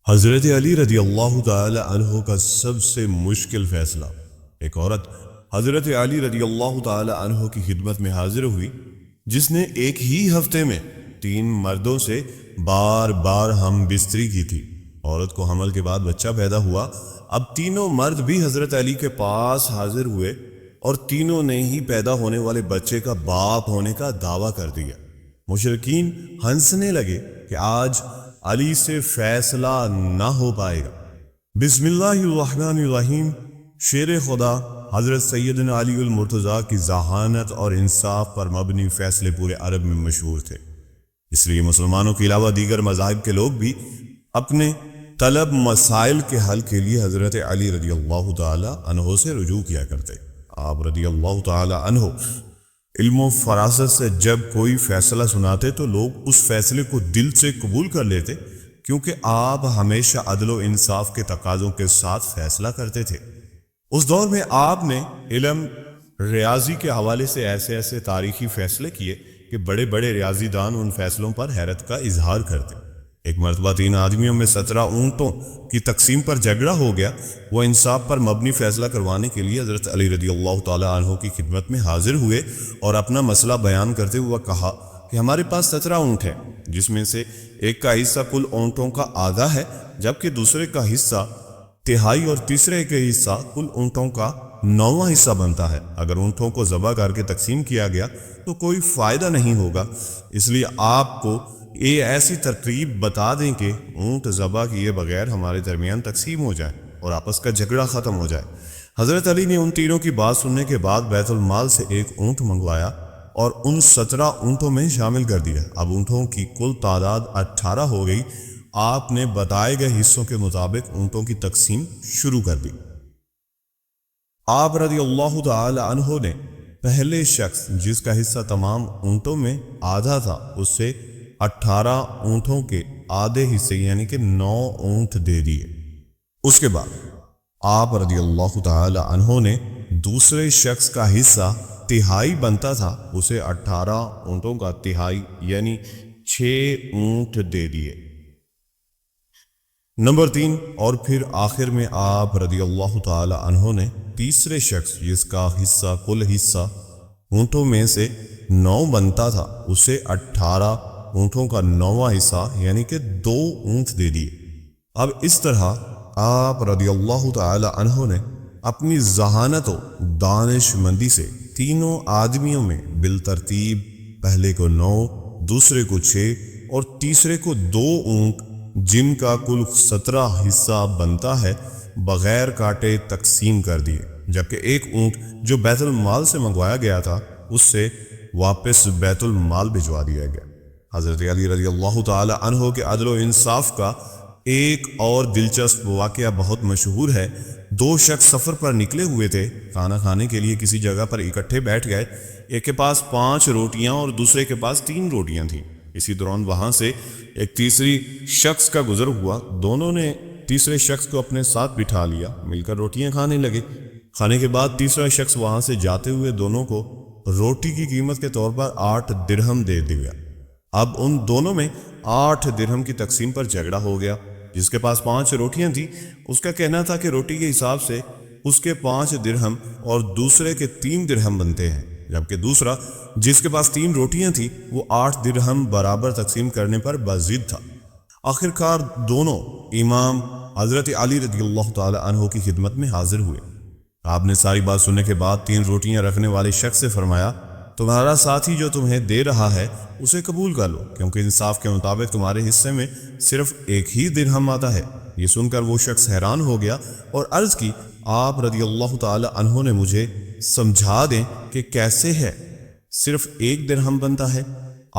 حضرت علی رضی اللہ تعالی عنہ کا سب سے مشکل فیصلہ۔ ایک عورت حضرت علی رضی اللہ تعالی عنہ کی خدمت میں حاضر ہوئی جس نے ایک ہی ہفتے میں 3 مردوں سے بار بار ہم بستری کی تھی۔ عورت کو حمل کے بعد بچہ پیدا ہوا۔ اب تینوں مرد بھی حضرت علی کے پاس حاضر ہوئے اور تینوں نے ہی پیدا ہونے والے بچے کا باپ ہونے کا دعویٰ کر دیا۔ مشرکین ہنسنے لگے کہ آج علی سے فیصلہ نہ ہو پائے گا۔ بسم اللہ الرحمن الرحیم۔ شیر خدا حضرت سیدنا علی المرتضیٰ کی ذہانت اور انصاف پر مبنی فیصلے پورے عرب میں مشہور تھے، اس لیے مسلمانوں کے علاوہ دیگر مذاہب کے لوگ بھی اپنے طلب مسائل کے حل کے لیے حضرت علی رضی اللہ تعالی عنہ سے رجوع کیا کرتے۔ آپ رضی اللہ تعالی عنہ علم و فراست سے جب کوئی فیصلہ سناتے تو لوگ اس فیصلے کو دل سے قبول کر لیتے، کیونکہ آپ ہمیشہ عدل و انصاف کے تقاضوں کے ساتھ فیصلہ کرتے تھے۔ اس دور میں آپ نے علم ریاضی کے حوالے سے ایسے تاریخی فیصلے کیے کہ بڑے بڑے ریاضی دان ان فیصلوں پر حیرت کا اظہار کرتے۔ ایک مرتبہ 3 آدمیوں میں 17 اونٹوں کی تقسیم پر جھگڑا ہو گیا۔ وہ انصاف پر مبنی فیصلہ کروانے کے لیے حضرت علی رضی اللہ تعالی عنہ کی خدمت میں حاضر ہوئے اور اپنا مسئلہ بیان کرتے ہوئے کہا کہ ہمارے پاس 17 اونٹ ہیں، جس میں سے ایک کا حصہ کل اونٹوں کا آدھا ہے، جبکہ دوسرے کا حصہ تہائی اور تیسرے کا حصہ کل اونٹوں کا 9واں حصہ بنتا ہے۔ اگر اونٹوں کو ذبح کر کے تقسیم کیا گیا تو کوئی فائدہ نہیں ہوگا، اس لیے آپ کو یہ ایسی ترتیب بتا دیں کہ اونٹ ذبح کیے بغیر ہمارے درمیان تقسیم ہو جائے اور آپس کا جھگڑا ختم ہو جائے۔ حضرت علی نے ان تینوں کی بات سننے کے بعد بیت المال سے ایک اونٹ منگوایا اور ان 17 اونٹوں میں شامل کر دیا۔ اب اونٹوں کی کل تعداد 18 ہو گئی۔ آپ نے بتائے گئے حصوں کے مطابق اونٹوں کی تقسیم شروع کر دی۔ آپ رضی اللہ تعالی عنہ نے پہلے شخص جس کا حصہ تمام اونٹوں میں آدھا تھا اس سے 18 اونٹوں کے آدھے حصے یعنی کہ 9 اونٹ دے دیے۔ اس کے بعد آپ رضی اللہ تعالی عنہ نے دوسرے شخص کا حصہ تہائی بنتا تھا اسے 18 اونٹوں کا تہائی یعنی 6 اونٹ دے دیے۔ نمبر 3 اور پھر آخر میں آپ رضی اللہ تعالی عنہ نے تیسرے شخص جس کا حصہ کل حصہ اونٹوں میں سے 9 بنتا تھا اسے 18 اونٹوں کا 9واں حصہ یعنی کہ 2 اونٹ دے دیے۔ اب اس طرح آپ رضی اللہ تعالی عنہ نے اپنی ذہانت و دانش مندی سے تینوں آدمیوں میں بالترتیب پہلے کو 9، دوسرے کو 6 اور تیسرے کو 2 اونٹ جن کا کل 17 حصہ بنتا ہے بغیر کاٹے تقسیم کر دیے، جبکہ ایک اونٹ جو بیت المال سے منگوایا گیا تھا اس سے واپس بیت المال بھجوا دیا گیا۔ حضرت علی رضی اللہ تعالی عنہ کے عدل و انصاف کا ایک اور دلچسپ واقعہ بہت مشہور ہے۔ 2 شخص سفر پر نکلے ہوئے تھے، کھانا کھانے کے لیے کسی جگہ پر اکٹھے بیٹھ گئے۔ ایک کے پاس 5 روٹیاں اور دوسرے کے پاس 3 روٹیاں تھیں۔ اسی دوران وہاں سے ایک تیسری شخص کا گزر ہوا۔ دونوں نے تیسرے شخص کو اپنے ساتھ بٹھا لیا، مل کر روٹیاں کھانے لگے۔ کھانے کے بعد تیسرا شخص وہاں سے جاتے ہوئے دونوں کو روٹی کی قیمت کے طور پر 8 درہم دے دیا۔ اب ان دونوں میں 8 درہم کی تقسیم پر جھگڑا ہو گیا۔ جس کے پاس 5 روٹیاں تھیں اس کا کہنا تھا کہ روٹی کے حساب سے اس کے 5 درہم اور دوسرے کے 3 درہم بنتے ہیں، جبکہ دوسرا جس کے پاس 3 روٹیاں تھیں وہ 8 درہم برابر تقسیم کرنے پر بضد تھا۔ آخرکار دونوں امام حضرت علی رضی اللہ تعالی عنہ کی خدمت میں حاضر ہوئے۔ آپ نے ساری بات سننے کے بعد 3 روٹیاں رکھنے والے شخص سے فرمایا، تمہارا ساتھی جو تمہیں دے رہا ہے اسے قبول کر لو، کیونکہ انصاف کے مطابق تمہارے حصے میں صرف 1 ہی درہم آتا ہے۔ یہ سن کر وہ شخص حیران ہو گیا اور عرض کی، آپ رضی اللہ تعالی عنہ نے مجھے سمجھا دیں کہ کیسے ہے صرف 1 درہم بنتا ہے؟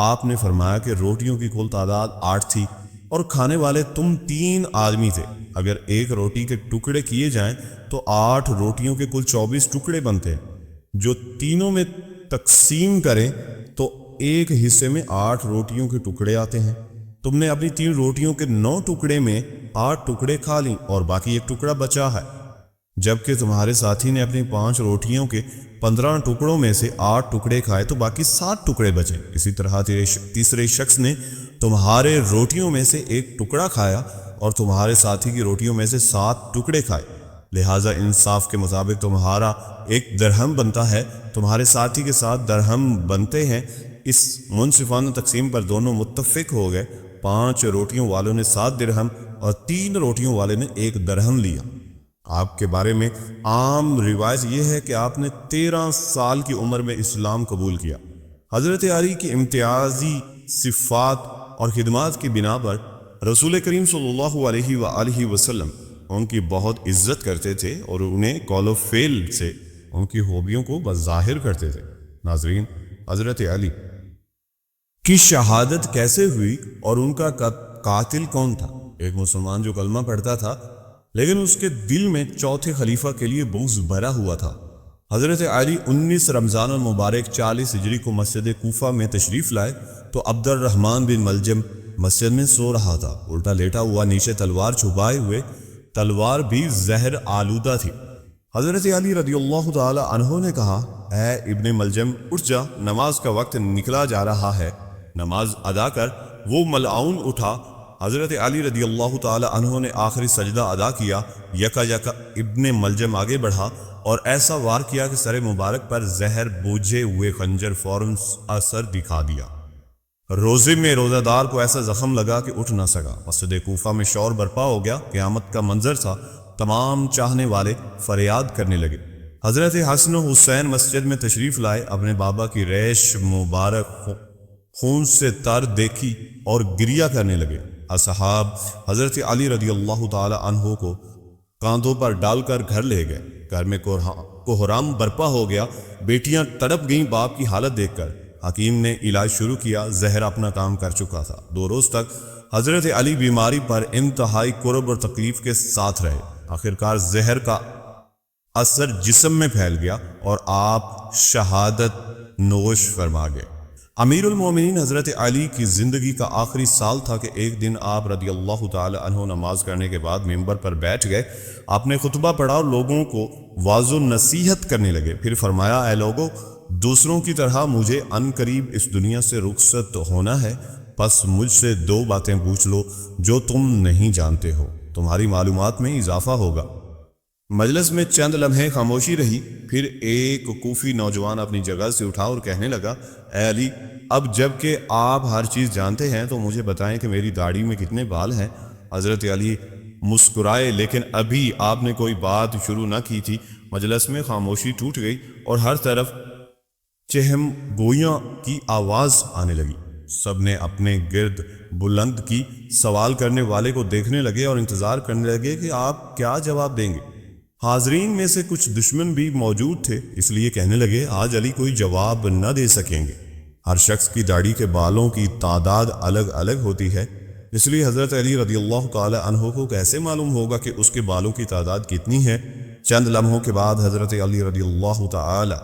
آپ نے فرمایا کہ روٹیوں کی کل تعداد 8 تھی اور کھانے والے تم 3 آدمی تھے۔ اگر 1 روٹی کے ٹکڑے کیے جائیں تو 8 روٹیوں کے کل 24 ٹکڑے بنتے ہیں۔ جو تینوں میں تقسیم کریں تو ایک حصے میں 8 روٹیوں کے ٹکڑے آتے ہیں۔ تم نے اپنی 3 روٹیوں کے 9 ٹکڑے میں 8 ٹکڑے کھا لیں اور باقی 1 ٹکڑا بچا ہے، جبکہ تمہارے ساتھی نے اپنی 5 روٹیوں کے 15 ٹکڑوں میں سے 8 ٹکڑے کھائے تو باقی 7 ٹکڑے بچے۔ اسی طرح تیسرے شخص نے تمہارے روٹیوں میں سے 1 ٹکڑا کھایا اور تمہارے ساتھی کی روٹیوں میں سے 7 ٹکڑے کھائے، لہٰذا انصاف کے مطابق تمہارا 1 درہم بنتا ہے، تمہارے ساتھی کے 7 درہم بنتے ہیں۔ اس منصفانہ تقسیم پر دونوں متفق ہو گئے۔ 5 روٹیوں والوں نے 7 درہم اور 3 روٹیوں والے نے 1 درہم لیا۔ آپ کے بارے میں عام روایت یہ ہے کہ آپ نے 13 سال کی عمر میں اسلام قبول کیا۔ حضرت علی کی امتیازی صفات اور خدمات کی بنا پر رسول کریم صلی اللہ علیہ وآلہ وسلم ان کی بہت عزت کرتے تھے اور انہیں قول و فعل سے ان کی خوبیوں کو بظاہر کرتے تھے۔ ناظرین، حضرت علی کی شہادت کیسے ہوئی اور ان کا قاتل کون تھا؟ ایک مسلمان جو کلمہ پڑھتا تھا لیکن اس کے دل میں چوتھے خلیفہ کے لیے بغض بھرا ہوا تھا۔ حضرت علی 19 رمضان المبارک 40 ہجری کو مسجد کوفہ میں تشریف لائے تو عبد الرحمن بن ملجم مسجد میں سو رہا تھا، الٹا لیٹا ہوا، نیچے تلوار چھپائے ہوئے، تلوار بھی زہر آلودہ تھی۔ حضرت علی رضی اللہ تعالی عنہ نے کہا، اے ابن ملجم، اٹھ جا، نماز کا وقت نکلا جا رہا ہے، نماز ادا کر۔ وہ ملعون اٹھا۔ حضرت علی رضی اللہ تعالی عنہ نے آخری سجدہ ادا کیا، یکا یکا ابن ملجم آگے بڑھا اور ایسا وار کیا کہ سر مبارک پر زہر بوجھے ہوئے خنجر فوراً اثر دکھا دیا۔ روزے میں روزہ دار کو ایسا زخم لگا کہ اٹھ نہ سکا۔ مسجد کوفہ میں شور برپا ہو گیا، قیامت کا منظر تھا۔ تمام چاہنے والے فریاد کرنے لگے۔ حضرت حسن و حسین مسجد میں تشریف لائے، اپنے بابا کی ریش مبارک خون سے تر دیکھی اور گریہ کرنے لگے۔ اصحاب حضرت علی رضی اللہ تعالی عنہ کو کاندھوں پر ڈال کر گھر لے گئے۔ گھر میں کوہرام برپا ہو گیا، بیٹیاں تڑپ گئیں باپ کی حالت دیکھ کر۔ حکیم نے علاج شروع کیا، زہر اپنا کام کر چکا تھا۔ 2 روز تک حضرت علی بیماری پر انتہائی کرب اور تکلیف کے ساتھ رہے۔ آخرکار زہر کا اثر جسم میں پھیل گیا اور آپ شہادت نوش فرما گئے۔ امیر المومنین حضرت علی کی زندگی کا آخری سال تھا کہ ایک دن آپ رضی اللہ تعالی عنہ نماز کرنے کے بعد ممبر پر بیٹھ گئے۔ آپ نے خطبہ پڑھا اور لوگوں کو واعظ و نصیحت کرنے لگے۔ پھر فرمایا، اے لوگو، دوسروں کی طرح مجھے عن قریب اس دنیا سے رخصت ہونا ہے، پس مجھ سے 2 باتیں پوچھ لو جو تم نہیں جانتے ہو، تمہاری معلومات میں اضافہ ہوگا۔ مجلس میں چند لمحے خاموشی رہی، پھر ایک کوفی نوجوان اپنی جگہ سے اٹھا اور کہنے لگا، اے علی، اب جب کہ آپ ہر چیز جانتے ہیں تو مجھے بتائیں کہ میری داڑھی میں کتنے بال ہیں؟ حضرت علی مسکرائے، لیکن ابھی آپ نے کوئی بات شروع نہ کی تھی۔ مجلس میں خاموشی ٹوٹ گئی اور ہر طرف چہم گویاں کی آواز آنے لگی۔ سب نے اپنے گرد بلند کی، سوال کرنے والے کو دیکھنے لگے اور انتظار کرنے لگے کہ آپ کیا جواب دیں گے۔ حاضرین میں سے کچھ دشمن بھی موجود تھے، اس لیے کہنے لگے، آج علی کوئی جواب نہ دے سکیں گے۔ ہر شخص کی داڑھی کے بالوں کی تعداد الگ الگ ہوتی ہے، اس لیے حضرت علی رضی اللہ تعالی عنہ کو کیسے معلوم ہوگا کہ اس کے بالوں کی تعداد کتنی ہے؟ چند لمحوں کے بعد حضرت علی رضی اللہ تعالی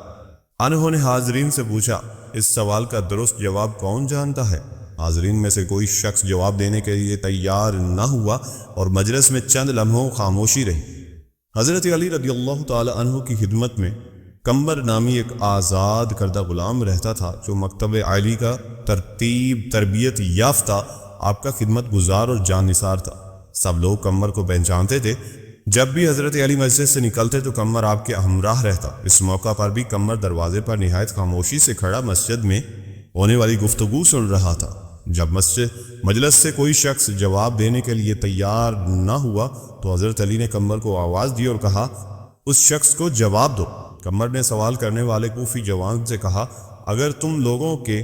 عنہ نے حاضرین سے پوچھا، اس سوال کا درست جواب کون جانتا ہے؟ حاضرین میں سے کوئی شخص جواب دینے کے لیے تیار نہ ہوا اور مجلس میں چند لمحوں خاموشی رہی۔ حضرت علی رضی اللہ تعالی عنہ کی خدمت میں کمبر نامی ایک آزاد کردہ غلام رہتا تھا جو مکتب علی کا تربیت یافتہ آپ کا خدمت گزار اور جان نثار تھا۔ سب لوگ کمبر کو پہچانتے تھے۔ جب بھی حضرت علی مسجد سے نکلتے تو کمبر آپ کے ہمراہ رہتا۔ اس موقع پر بھی کمبر دروازے پر نہایت خاموشی سے کھڑا مسجد میں ہونے والی گفتگو سن رہا تھا۔ جب مجلس سے کوئی شخص جواب دینے کے لیے تیار نہ ہوا تو حضرت علی نے کمبر کو آواز دی اور کہا، اس شخص کو جواب دو۔ کمبر نے سوال کرنے والے کوفی جوان سے کہا، اگر تم لوگوں کے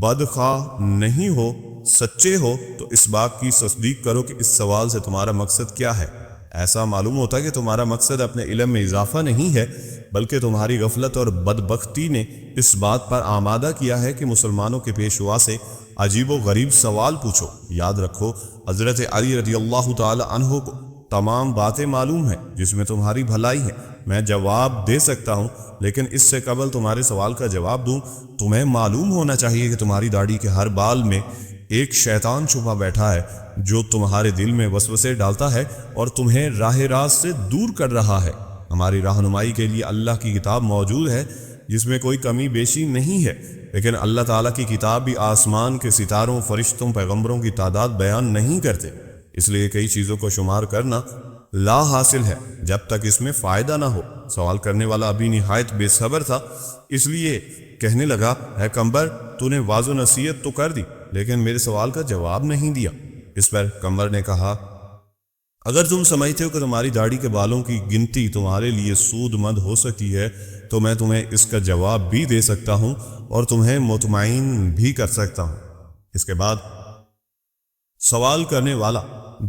بدخواہ نہیں ہو، سچے ہو تو اس بات کی تصدیق کرو کہ اس سوال سے تمہارا مقصد کیا ہے۔ ایسا معلوم ہوتا ہے کہ تمہارا مقصد اپنے علم میں اضافہ نہیں ہے، بلکہ تمہاری غفلت اور بدبختی نے اس بات پر آمادہ کیا ہے کہ مسلمانوں کے پیشوا سے عجیب و غریب سوال پوچھو۔ یاد رکھو، حضرت علی رضی اللہ تعالی عنہ کو تمام باتیں معلوم ہیں جس میں تمہاری بھلائی ہے۔ میں جواب دے سکتا ہوں، لیکن اس سے قبل تمہارے سوال کا جواب دوں، تمہیں معلوم ہونا چاہیے کہ تمہاری داڑھی کے ہر بال میں ایک شیطان چھپا بیٹھا ہے جو تمہارے دل میں وسوسے ڈالتا ہے اور تمہیں راہ راست سے دور کر رہا ہے۔ ہماری رہنمائی کے لیے اللہ کی کتاب موجود ہے جس میں کوئی کمی بیشی نہیں ہے، لیکن اللہ تعالیٰ کی کتاب بھی آسمان کے ستاروں، فرشتوں، پیغمبروں کی تعداد بیان نہیں کرتے۔ اس لیے کئی چیزوں کو شمار کرنا لا حاصل ہے جب تک اس میں فائدہ نہ ہو۔ سوال کرنے والا ابھی نہایت بے صبر تھا، اس لیے کہنے لگا، اے قمبر، تو نے واض و نصیحت تو کر دی لیکن میرے سوال کا جواب نہیں دیا۔ اس پر قمبر نے کہا، اگر تم سمجھتے ہو کہ تمہاری داڑھی کے بالوں کی گنتی تمہارے لیے سود مند ہو سکتی ہے تو میں تمہیں اس کا جواب بھی دے سکتا ہوں اور تمہیں مطمئن بھی کر سکتا ہوں۔ اس کے بعد سوال کرنے والا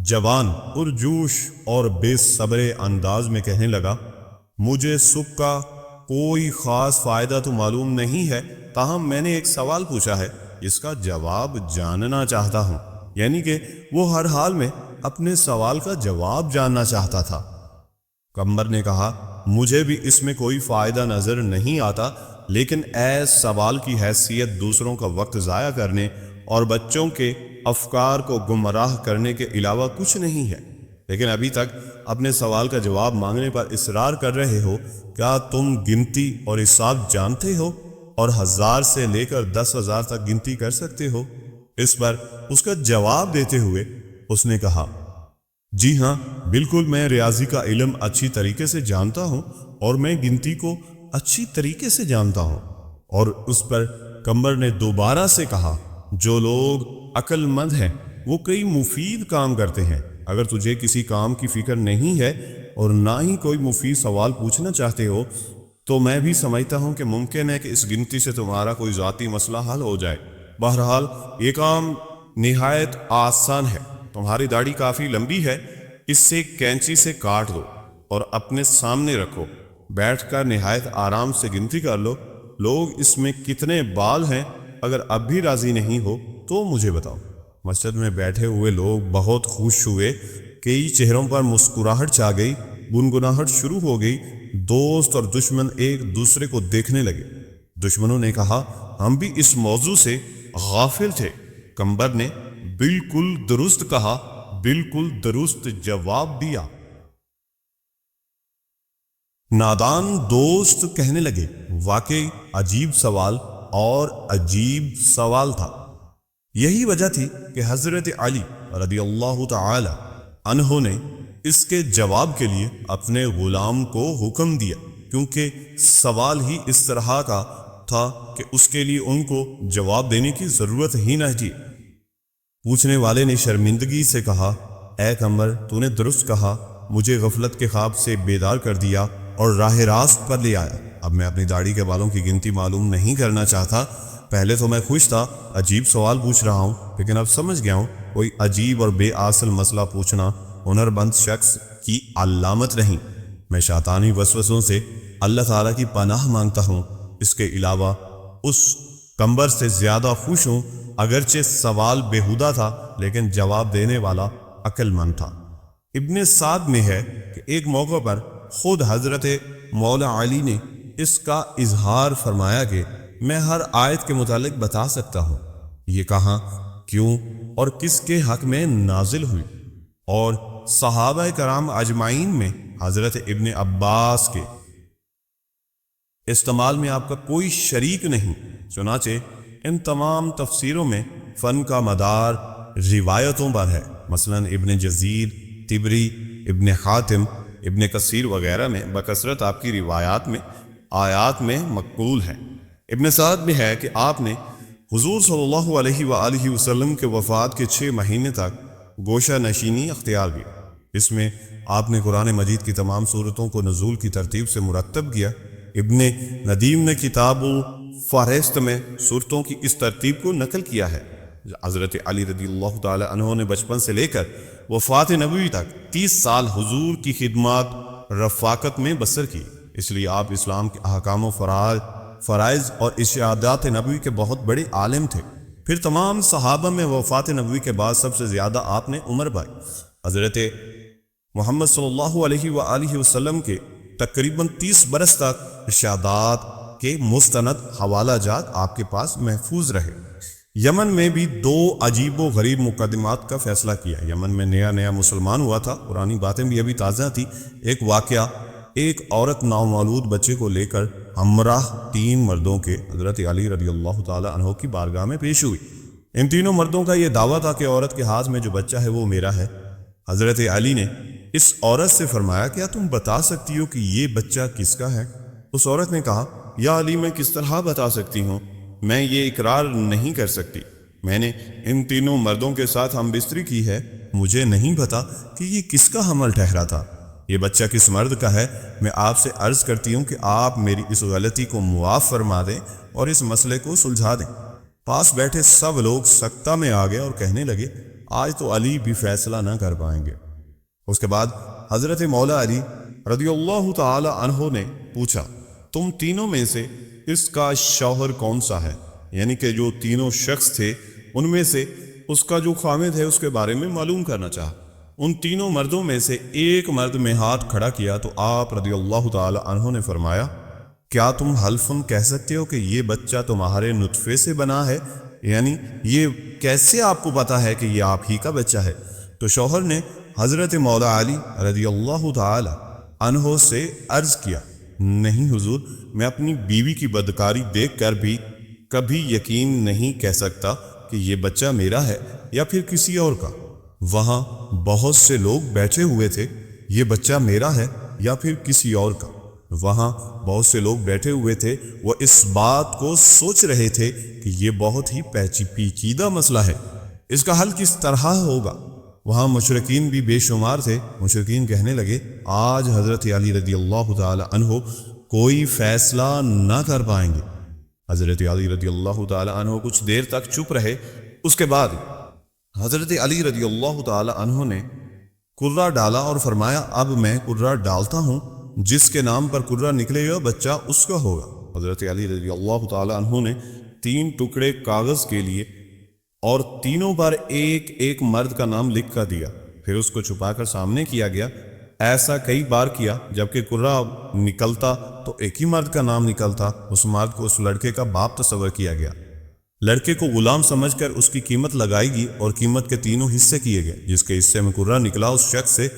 جوان پرجوش اور بے صبر انداز میں کہنے لگا، مجھے سکھ کا کوئی خاص فائدہ تو معلوم نہیں ہے، تاہم میں نے ایک سوال پوچھا ہے، اس کا جواب جاننا چاہتا ہوں۔ یعنی کہ وہ ہر حال میں اپنے سوال کا جواب جاننا چاہتا تھا۔ قمبر نے کہا، مجھے بھی اس میں کوئی فائدہ نظر نہیں آتا، لیکن ایس سوال کی حیثیت دوسروں کا وقت ضائع کرنے اور بچوں کے افکار کو گمراہ کرنے کے علاوہ کچھ نہیں ہے۔ لیکن ابھی تک اپنے سوال کا جواب مانگنے پر اصرار کر رہے ہو۔ کیا تم گنتی اور حساب جانتے ہو اور 1000 سے لے کر 10,000 تک گنتی کر سکتے ہو؟ اس پر اس کا جواب دیتے ہوئے اس نے کہا، جی ہاں، بالکل، میں ریاضی کا علم اچھی طریقے سے جانتا ہوں اور میں گنتی کو اچھی طریقے سے جانتا ہوں۔ اور اس پر قمبر نے دوبارہ سے کہا، جو لوگ عقل مند ہیں وہ کئی مفید کام کرتے ہیں۔ اگر تجھے کسی کام کی فکر نہیں ہے اور نہ ہی کوئی مفید سوال پوچھنا چاہتے ہو تو میں بھی سمجھتا ہوں کہ ممکن ہے کہ اس گنتی سے تمہارا کوئی ذاتی مسئلہ حل ہو جائے۔ بہرحال یہ کام نہایت آسان ہے۔ تمہاری داڑھی کافی لمبی ہے، اس سے کینچی سے کاٹ دو اور اپنے سامنے رکھو، بیٹھ کر نہایت آرام سے گنتی کر لو۔ لوگ اس میں کتنے بال ہیں؟ اگر اب بھی راضی نہیں ہو تو مجھے بتاؤ۔ مسجد میں بیٹھے ہوئے لوگ بہت خوش ہوئے، کئی چہروں پر مسکراہٹ چھا گئی، گنگناہٹ شروع ہو گئی۔ دوست اور دشمن ایک دوسرے کو دیکھنے لگے۔ دشمنوں نے کہا، ہم بھی اس موضوع سے غافل تھے۔ قمبر نے بالکل درست کہا، بالکل درست جواب دیا۔ نادان دوست کہنے لگے، واقعی عجیب سوال اور عجیب سوال تھا۔ یہی وجہ تھی کہ حضرت علی رضی اللہ تعالی عنہ نے اس کے جواب کے لیے اپنے غلام کو حکم دیا، کیونکہ سوال ہی اس طرح کا تھا کہ اس کے لیے ان کو جواب دینے کی ضرورت ہی نہ تھی۔ پوچھنے والے نے شرمندگی سے کہا، اے قمبر، تو نے درست کہا، مجھے غفلت کے خواب سے بیدار کر دیا اور راہ راست پر لے آیا۔ اب میں اپنی داڑھی کے بالوں کی گنتی معلوم نہیں کرنا چاہتا۔ پہلے تو میں خوش تھا، عجیب سوال پوچھ رہا ہوں، لیکن اب سمجھ گیا ہوں کوئی عجیب اور بے اصل مسئلہ پوچھنا ہنرمند شخص کی علامت نہیں۔ میں شیطانی وسوسوں سے اللہ تعالیٰ کی پناہ مانگتا ہوں۔ اس کے علاوہ اس قمبر سے زیادہ خوش ہوں، اگرچہ سوال بیہودہ تھا لیکن جواب دینے والا عقل مند تھا۔ ابن سعد میں ہے کہ ایک موقع پر خود حضرت مولا علی نے اس کا اظہار فرمایا کہ میں ہر آیت کے متعلق بتا سکتا ہوں، یہ کہاں، کیوں اور کس کے حق میں نازل ہوئی، اور صحابہ کرام اجمعین میں حضرت ابن عباس کے استعمال میں آپ کا کوئی شریک نہیں۔ چنانچہ ان تمام تفسیروں میں فن کا مدار روایتوں پر ہے۔ مثلا ابن جزیر، طبری، ابن حاتم، ابن کثیر وغیرہ میں بکثرت آپ کی روایات میں آیات میں مقبول ہیں۔ ابن سعد میں ہے کہ آپ نے حضور صلی اللہ علیہ وآلہ وسلم کے وفات کے 6 مہینے تک گوشہ نشینی اختیار کی۔ اس میں آپ نے قرآن مجید کی تمام صورتوں کو نزول کی ترتیب سے مرتب کیا۔ ابن ندیم نے کتاب الفہرست میں صورتوں کی اس ترتیب کو نقل کیا ہے۔ حضرت علی رضی اللہ تعالی عنہ نے بچپن سے لے کر وفات نبوی تک 30 سال حضور کی خدمات رفاقت میں بسر کی، اس لیے آپ اسلام کے احکام و فرائض اور ارشادات نبوی کے بہت بڑے عالم تھے۔ پھر تمام صحابہ میں وفات نبوی کے بعد سب سے زیادہ آپ نے عمر بھائی حضرت محمد صلی اللہ علیہ وآلہ وسلم کے تقریباً 30 برس تک ارشادات کے مستند حوالہ جات آپ کے پاس محفوظ رہے۔ یمن میں بھی 2 عجیب و غریب مقدمات کا فیصلہ کیا۔ یمن میں نیا مسلمان ہوا تھا، پرانی باتیں بھی ابھی تازہ تھی۔ ایک واقعہ، ایک عورت نامولود بچے کو لے کر ہمراہ 3 مردوں کے حضرت علی رضی اللہ تعالی عنہ کی بارگاہ میں پیش ہوئی۔ ان تینوں مردوں کا یہ دعویٰ تھا کہ عورت کے ہاتھ میں جو بچہ ہے وہ میرا ہے۔ حضرت علی نے اس عورت سے فرمایا کیا تم بتا سکتی ہو کہ یہ بچہ کس کا ہے؟ اس عورت نے کہا یا علی میں کس طرح بتا سکتی ہوں، میں یہ اقرار نہیں کر سکتی، میں نے ان تینوں مردوں کے ساتھ ہم بستری کی ہے، مجھے نہیں پتا کہ یہ کس کا حمل ٹھہرا تھا، یہ بچہ کس مرد کا ہے، میں آپ سے عرض کرتی ہوں کہ آپ میری اس غلطی کو معاف فرما دیں اور اس مسئلے کو سلجھا دیں۔ پاس بیٹھے سب لوگ سکتہ میں آ گئے اور کہنے لگے آج تو علی بھی فیصلہ نہ کر پائیں گے۔ اس کے بعد حضرت مولا علی رضی اللہ تعالی عنہ نے پوچھا تم تینوں میں سے اس کا شوہر کون سا ہے؟ یعنی کہ جو تینوں شخص تھے ان میں سے اس کا جو خامد ہے اس کے بارے میں معلوم کرنا چاہا۔ ان تینوں مردوں میں سے ایک مرد میں ہاتھ کھڑا کیا تو آپ رضی اللہ تعالی عنہ نے فرمایا کیا تم حلفاً کہہ سکتے ہو کہ یہ بچہ تمہارے نطفے سے بنا ہے؟ یعنی یہ کیسے آپ کو پتا ہے کہ یہ آپ ہی کا بچہ ہے؟ تو شوہر نے حضرت مولا علی رضی اللہ تعالی عنہ سے عرض کیا نہیں حضور، میں اپنی بیوی کی بدکاری دیکھ کر بھی کبھی یقین نہیں کہہ سکتا کہ یہ بچہ میرا ہے یا پھر کسی اور کا۔ وہاں بہت سے لوگ بیٹھے ہوئے تھے، یہ بچہ میرا ہے یا پھر کسی اور کا۔ وہاں بہت سے لوگ بیٹھے ہوئے تھے، وہ اس بات کو سوچ رہے تھے کہ یہ بہت ہی پیچیدہ مسئلہ ہے، اس کا حل کس طرح ہوگا۔ وہاں مشرکین بھی بے شمار تھے۔ مشرکین کہنے لگے آج حضرت علی رضی اللہ تعالی عنہ کوئی فیصلہ نہ کر پائیں گے۔ حضرت علی رضی اللہ تعالی عنہ کچھ دیر تک چپ رہے، اس کے بعد حضرت علی رضی اللہ تعالی عنہ نے کرہ ڈالا اور فرمایا اب میں کرہ ڈالتا ہوں، جس کے نام پر کرہ نکلے گا بچہ اس کا ہوگا۔ حضرت علی رضی اللہ تعالی عنہ نے 3 ٹکڑے کاغذ کے لیے اور تینوں پر ایک ایک مرد کا نام لکھ کر دیا، پھر اس کو چھپا کر سامنے کیا گیا۔ ایسا کئی بار کیا، جبکہ کرہ نکلتا تو ایک ہی مرد کا نام نکلتا۔ اس مرد کو اس لڑکے کا باپ تصور کیا گیا، لڑکے کو غلام سمجھ کر اس کی قیمت لگائی گئی اور قیمت کے 3 حصے کیے گئے۔ جس کے حصے میں کرہ نکلا اس شخص سے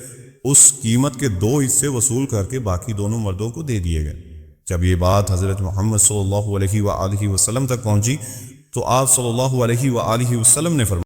اس قیمت کے 2 حصے وصول کر کے باقی دونوں مردوں کو دے دیے گئے۔ جب یہ بات حضرت محمد صلی اللہ علیہ وآلہ وسلم تک پہنچی تو آپ صلی اللہ علیہ وآلہ وسلم نے فرمایا